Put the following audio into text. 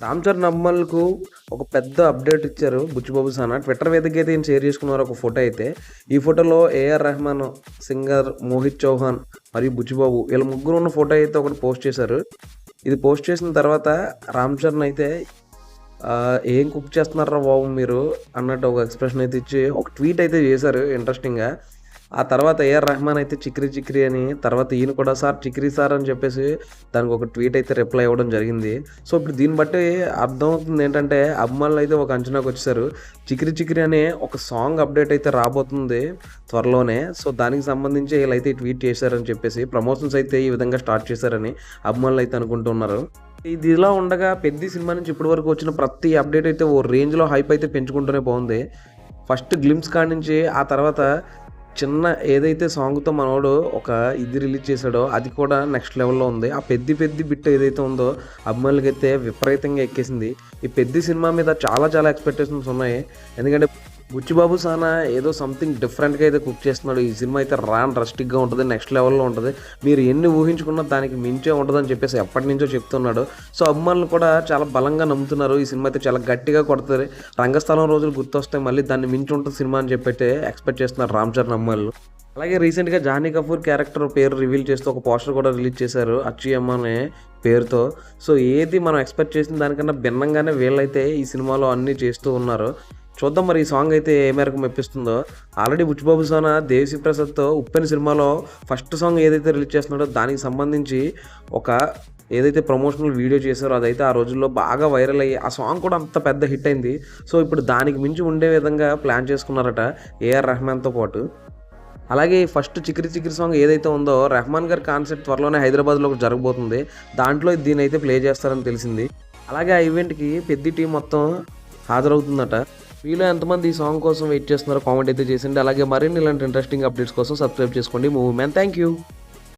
రామ్ చరణ్ అమ్మలకు ఒక పెద్ద అప్డేట్ ఇచ్చారు బుచ్చిబాబు సానా. ట్విట్టర్ వేదిక అయితే ఈయన షేర్ చేసుకున్నారు ఒక ఫోటో అయితే. ఈ ఫోటోలో ఏఆర్ రెహమాన్, సింగర్ మోహిత్ చౌహాన్ మరియు బుచ్చిబాబు వీళ్ళ ముగ్గురు ఉన్న ఫోటో అయితే ఒకటి పోస్ట్ చేశారు. ఇది పోస్ట్ చేసిన తర్వాత రామ్ చరణ్ అయితే ఏం కుక్ చేస్తున్నారా బాబు మీరు అన్నట్టు ఒక ఎక్స్ప్రెషన్ అయితే ఇచ్చి ఒక ట్వీట్ అయితే చేశారు ఇంట్రెస్టింగ్గా. ఆ తర్వాత ఏఆర్ రెహమాన్ అయితే చిక్రీ చిక్రీ అని, తర్వాత ఈయన కూడా సార్ చిక్రీ సార్ అని చెప్పేసి దానికి ఒక ట్వీట్ అయితే రిప్లై ఇవ్వడం జరిగింది. సో ఇప్పుడు దీన్ని బట్టి అర్థమవుతుంది ఏంటంటే అభిమానులు అయితే ఒక అంచనాకు వచ్చేసారు. చిక్రీ చిక్రీ అనే ఒక సాంగ్ అప్డేట్ అయితే రాబోతుంది త్వరలోనే. సో దానికి సంబంధించి వీళ్ళైతే ట్వీట్ చేశారని చెప్పేసి ప్రమోషన్స్ అయితే ఈ విధంగా స్టార్ట్ చేశారని అభిమానులు అయితే అనుకుంటున్నారు. ఇది ఇలా ఉండగా పెద్ద సినిమా నుంచి ఇప్పటి వరకు వచ్చిన ప్రతి అప్డేట్ అయితే ఓ రేంజ్లో హైప్ అయితే పెంచుకుంటూనే బాగుంది. ఫస్ట్ గ్లిమ్స్ కాడి నుంచి ఆ తర్వాత చిన్న ఏదైతే సాంగ్తో మనోడు ఒక ఇది రిలీజ్ చేశాడో అది కూడా నెక్స్ట్ లెవెల్లో ఉంది. ఆ పెద్ద బిట్ ఏదైతే ఉందో అభిమానులకైతే విపరీతంగా ఎక్కేసింది. ఈ పెద్ద సినిమా మీద చాలా ఎక్స్పెక్టేషన్స్ ఉన్నాయి. ఎందుకంటే బుచ్చిబాబు సానా ఏదో సంథింగ్ డిఫరెంట్గా అయితే కుక్ చేస్తున్నాడు. ఈ సినిమా అయితే రస్టిక్గా ఉంటుంది, నెక్స్ట్ లెవెల్లో ఉంటుంది, మీరు ఎన్ని ఊహించుకున్నా దానికి మించే ఉంటుందని చెప్పేసి ఎప్పటి నుంచో చెప్తున్నాడు. సో అభిమానులు కూడా చాలా బలంగా నమ్ముతున్నారు ఈ సినిమా అయితే చాలా గట్టిగా కొడుతుంది, రంగస్థలం రోజులు గుర్తొస్తాయి, మళ్ళీ దాన్ని మించి ఉంటుంది సినిమా అని చెప్పైతే ఎక్స్పెక్ట్ చేస్తున్నారు రామ్ చరణ్ అమ్మాయిలు. అలాగే రీసెంట్గా జాహ్నీ కపూర్ క్యారెక్టర్ పేరు రివీల్ చేస్తూ ఒక పోస్టర్ కూడా రిలీజ్ చేశారు అచ్చి అమ్మ అనే పేరుతో. సో ఏది మనం ఎక్స్పెక్ట్ చేసిన దానికన్నా భిన్నంగానే వీళ్ళైతే ఈ సినిమాలో అన్నీ చేస్తూ ఉన్నారు. చూద్దాం మరి ఈ సాంగ్ అయితే ఏ మేరకు మెప్పిస్తుందో. ఆల్రెడీ బుచ్చిబాబు సానా దేవిశ్రీ ప్రసాద్తో ఉప్పెన సినిమాలో ఫస్ట్ సాంగ్ ఏదైతే రిలీజ్ చేస్తున్నాడో దానికి సంబంధించి ఒక ఏదైతే ప్రమోషనల్ వీడియో చేశారో అదైతే ఆ రోజుల్లో బాగా వైరల్ అయ్యి ఆ సాంగ్ కూడా అంత పెద్ద హిట్ అయింది. సో ఇప్పుడు దానికి మించి ఉండే విధంగా ప్లాన్ చేసుకున్నారట ఏఆర్ రెహమాన్తో పాటు. అలాగే ఫస్ట్ చిక్రీ చిక్రీ సాంగ్ ఏదైతే ఉందో రెహమాన్ గారి కాన్సెప్ట్ త్వరలోనే హైదరాబాద్లో జరగబోతుంది. దాంట్లో దీని అయితే ప్లే చేస్తారని తెలిసింది. అలాగే ఆ ఈవెంట్కి పెద్ద టీం మొత్తం హాజరవుతుందట. మీలో ఎంతమంది ఈ సాంగ్ కోసం వెయిట్ చేస్తున్నారో కామెంట్ అయితే చేసిండి. అలాగే మరిన్ని ఇలాంటి ఇంట్రెస్టింగ్ అప్డేట్స్ కోసం సబ్స్క్రైబ్ చేసుకోండి మూవీ మ్యాన్. Thank you.